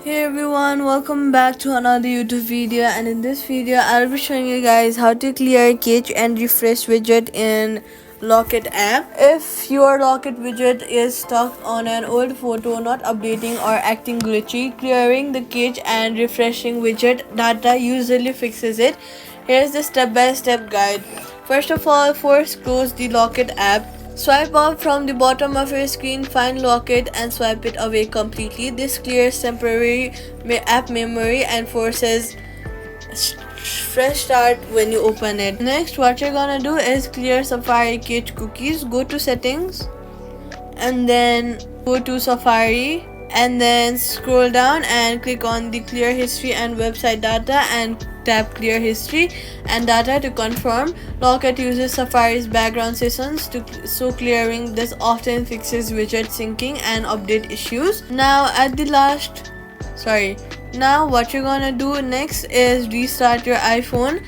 Hey everyone, welcome back to another YouTube video, and in this video I'll be showing you guys how to clear cache and refresh widget in Locket app. If your Locket widget is stuck on an old photo, not updating or acting glitchy, clearing the cache and refreshing widget data usually fixes it. Here's the step-by-step guide. First of all, first close the Locket app. Swipe up from the bottom of your screen, find Locket and swipe it away completely. This clears temporary app memory and forces fresh start when you open it. Next, what you're gonna do is clear Safari cache cookies. Go to settings and then go to Safari and then scroll down and click on the clear history and website data and tap clear history and data to confirm. Locket uses Safari's background systems so clearing this often fixes widget syncing and update issues. Now what you're gonna do next is restart your iPhone.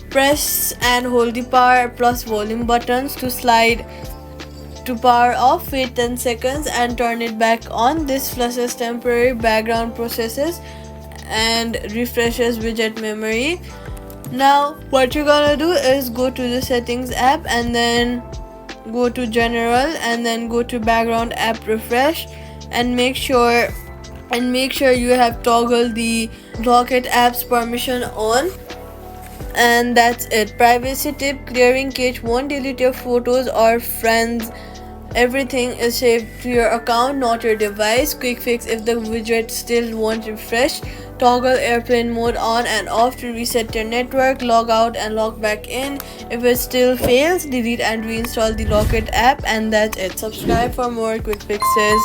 Press and hold the power plus volume buttons to slide to power off. Wait 10 seconds and turn it back on. This flushes temporary background processes and refreshes widget memory. Now what you're gonna do is go to the settings app and then go to general and then go to background app refresh and make sure you have toggled the Locket app's permission on. And that's it. Privacy tip: clearing cache won't delete your photos or friends. Everything is saved to your account, not your device. Quick fix: if the widget still won't refresh, toggle airplane mode on and off to reset your network. Log out and log back in. If it still fails, delete and reinstall the Locket app, and that's it. Subscribe for more quick fixes.